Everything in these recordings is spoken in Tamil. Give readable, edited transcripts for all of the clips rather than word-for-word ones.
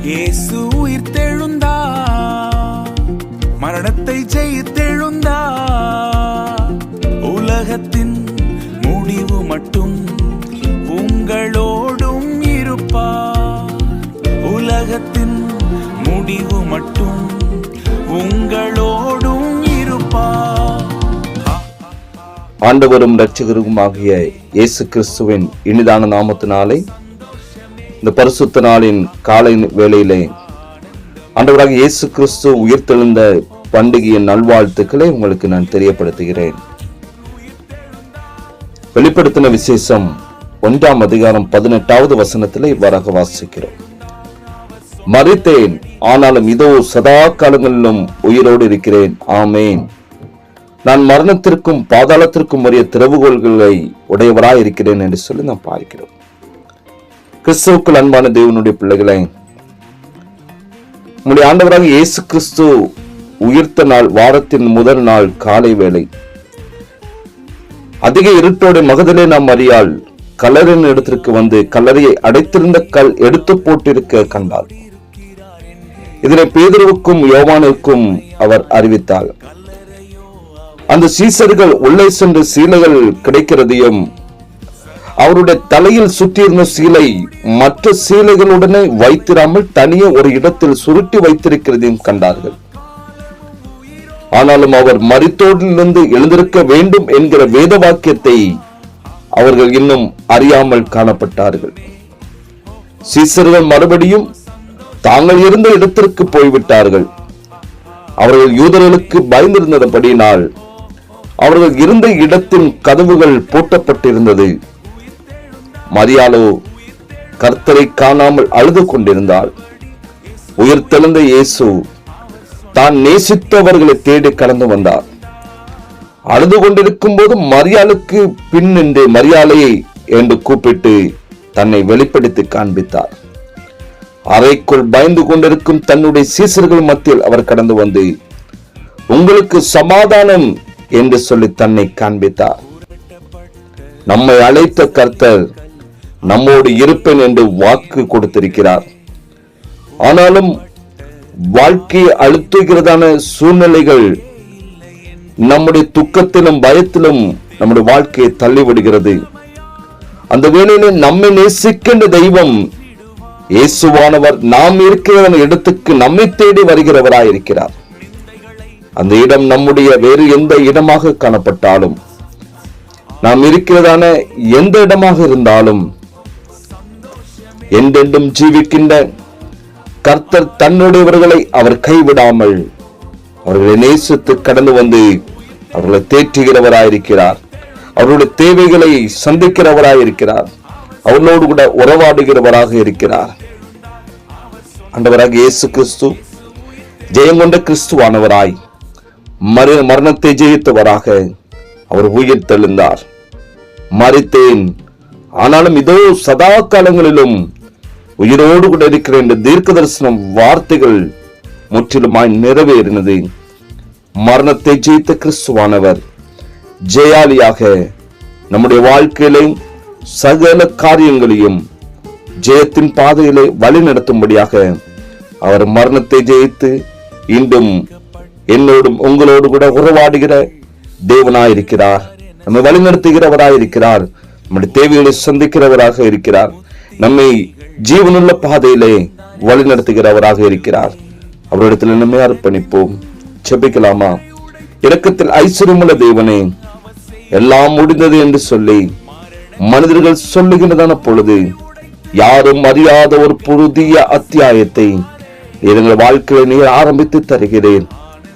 இயேசு உயிர்த்தெழுந்தார், மரணத்தை ஜெயித்தெழுந்தார். உலகத்தின் முடிவு மட்டும் உங்களோடும் இருப்பார். உலகத்தின் முடிவு மட்டும் உங்களோடும் இருப்பார். ஆண்டவரும் இரட்சகருமாகிய இயேசு கிறிஸ்துவின் இனிதான நாமத்தினாலே இந்த பரிசுத்த நாளின் காலை வேளையிலே ஆண்டவராக இயேசு கிறிஸ்து உயிர்த்தெழுந்த பண்டிகையின் நல்வாழ்த்துக்களை உங்களுக்கு நான் தெரியப்படுத்துகிறேன். வெளிப்படுத்தின விசேஷம் 1ஆம் அதிகாரம் 18வது வசனத்திலே இவ்வாறாக வாசிக்கிறோம். மரித்தேன், ஆனாலும் இதோ சதா காலங்களிலும் உயிரோடு இருக்கிறேன். ஆமேன். நான் மரணத்திற்கும் பாதாளத்திற்கும் உரிய திறவுகோல்களை உடையவராய் இருக்கிறேன் என்று சொல்லி நாம் பார்க்கிறோம். கிறிஸ்துவுக்குள் அன்பான தேவனுடைய பிள்ளைகளை, நம்முடைய ஆண்டவராக இயேசு கிறிஸ்து உயிர்த்த நாள், வாரத்தின் முதல் நாள் காலை வேளை, அதிக இருட்டோட மகதலே நாம் அறியால் கல்லறையின் இடத்திற்கு வந்து கல்லறையை அடைத்திருந்த கல் எடுத்து போட்டிருக்க கண்டார். இதனை பேதுருவுக்கும் யோவானுக்கும் அவர் அறிவித்தார். அந்த சீசர்கள் உள்ளே சென்று சீலைகள் கிடைக்கிறதையும் அவருடைய தலையில் சுற்றியிருந்த சீலை மற்ற சீலைகளுடனே வைத்திராமல் தனியே ஒரு இடத்தில் சுருட்டி வைத்திருக்கிறதையும் கண்டார்கள். ஆனாலும் அவர் மரித்தோரிலிருந்து எழுந்திருக்க வேண்டும் என்கிற வேத வாக்கியத்தை அவர்கள் இன்னும் அறியாமல் காணப்பட்டார்கள். சீசர்கள் மறுபடியும் தாங்கள் இருந்த இடத்திற்கு போய்விட்டார்கள். அவர்கள் யூதர்களுக்கு பயந்திருந்தபடியினால் அவர்கள் இருந்த இடத்தின் கதவுகள் பூட்டப்பட்டிருந்தது. மரியாளோ கர்த்தரை காணாமல் அழுது கொண்டிருந்தாள். உயிர்த்தெழுந்த இயேசு தான் நேசித்தவர்களை தேடி கடந்து வந்தார். அழுது கொண்டிருக்கும் போது மரியாளுக்கு பின் நின்று மரியாளையை என்று கூப்பிட்டு தன்னை வெளிப்படுத்தி காண்பித்தார். அறைக்குள் பயந்து கொண்டிருக்கும் தன்னுடைய சீசர்கள் மத்தியில் அவர் கடந்து வந்து உங்களுக்கு சமாதானம் என்று சொல்லி தன்னை காண்பித்தார். நம்மை அழைத்த கர்த்தர் நம்மோடு இருப்பேன் என்று வாக்கு கொடுத்திருக்கிறார். ஆனாலும் வாழ்க்கையை அழுத்துகிறதான சூழ்நிலைகள் நம்முடைய துக்கத்திலும் பயத்திலும் நம்முடைய வாழ்க்கையை தள்ளிவிடுகிறது. அந்த வேளையிலே நம்மை நேசிக்கின்ற தெய்வம் இயேசுவானவர் நாம் இருக்கிற இடத்துக்கு நம்மை தேடி வருகிறவராயிருக்கிறார். அந்த இடம் நம்முடைய வேறு எந்த இடமாக காணப்பட்டாலும், நாம் இருக்கிறதான எந்த இடமாக இருந்தாலும், என்றென்றும் ஜீவிக்கின்ற கர்த்தர் தன்னுடையவர்களை அவர் கைவிடாமல் அவர்களை நேசித்து கடந்து வந்து அவர்களை தேற்றுகிறவராயிருக்கிறார். அவர்களுடைய தேவைகளை சந்திக்கிறவராயிருக்கிறார். அவர்களோடு கூட உறவாடுகிறவராக இருக்கிறார். ஆண்டவராக இயேசு கிறிஸ்து ஜெயங்கொண்ட கிறிஸ்துவானவராய் மரணத்தை ஜெயித்தவராக அவர் உயிர் தெழுந்தார். மரித்தேன், ஆனாலும் இதோ சதா காலங்களிலும் உயிரோடு கூட இருக்கிற இந்த தீர்க்க தரிசனம் வார்த்தைகள் முற்றிலுமாய் நிறைவேறினது. மரணத்தை ஜெயித்த கிறிஸ்துவானவர் ஜெயாலியாக நம்முடைய வாழ்க்கையிலே சகல காரியங்களையும் ஜெயத்தின் பாதையிலே வழி நடத்தும்படியாக அவர் மரணத்தை ஜெயித்து இன்றும் என்னோடும் உங்களோடு கூட உறவாடுகிற தேவனாயிருக்கிறார். நம்மை வழிநடத்துகிறவராயிருக்கிறார். நம்முடைய தேவைகளை சந்திக்கிறவராக இருக்கிறார். நம்மை ஜீவனுள்ள பாதையிலே வழிநடத்துகிறவராக இருக்கிறார். அவரிடத்தில் நம்மை அர்ப்பணிப்போம். ஜெபிக்கலாமா? இரக்கத்தில் ஐஸ்வர்யமுள்ள தேவனே, எல்லாம் முடிந்தது என்று சொல்லி மனிதர்கள் சொல்லுகின்றதான பொழுது யாரும் அறியாத ஒரு புதிய அத்தியாயத்தை எங்கள் வாழ்க்கையை நீர் ஆரம்பித்து தருகிறேன்.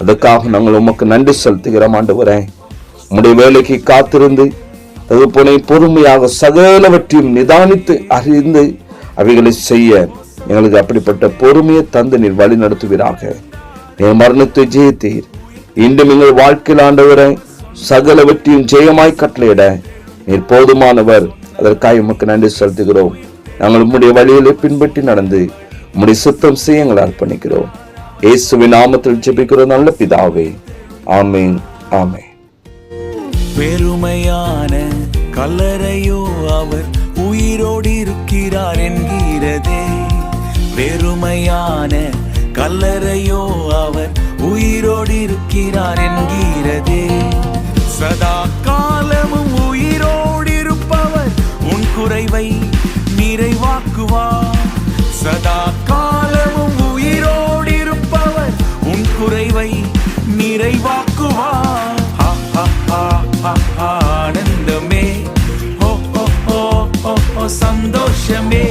அதற்காக நாங்கள் உமக்கு நன்றி செலுத்துகிறோம். ஆண்டவரே, உம்முடைய வேலைக்கு காத்திருந்து தகுப்பனை பொறுமையாக சகலவற்றையும் நிதானித்து அறிந்து அவைகளை செய்ய எங்களுக்கு அப்படிப்பட்ட பொறுமையை தந்து நீர் வழி நடத்துவீராக. நீர் மரணத்தை ஜெயித்தீர். இன்றும் எங்கள் வாழ்க்கையில் ஆண்டவரை சகலவற்றையும் ஜெயமாய் கட்டளையிட நீர் போதுமானவர். அதற்காக உமக்கு நன்றி செலுத்துகிறோம். நாங்கள் உம்முடைய வழிகளை பின்பற்றி நடந்து உம்முடைய சுத்தம் செய்ய எங்களை அர்ப்பணிக்கிறோம். இயேசுவின் நாமத்தில் ஜெபிக்கிறோம் நல்ல பிதாவே. ஆமென், ஆமென். பெருமையான கல்லறையோ அவர் உயிரோடு இருக்கிறார் என்கிறதே. வெறுமையான கல்லறையோ அவர் உயிரோடு இருக்கிறார் என்கிறதே. சதா காலமும் உயிரோடு இருப்பவர் உன் குறைவை நிறைவாக்குவார். சதா காலமும் உயிரோடு இருப்பவர் உன் குறைவை நிறைவாக்குவார். ஆனந்தமே, ஓ ஓ ஓ ஓ ஓ சந்தோஷமே,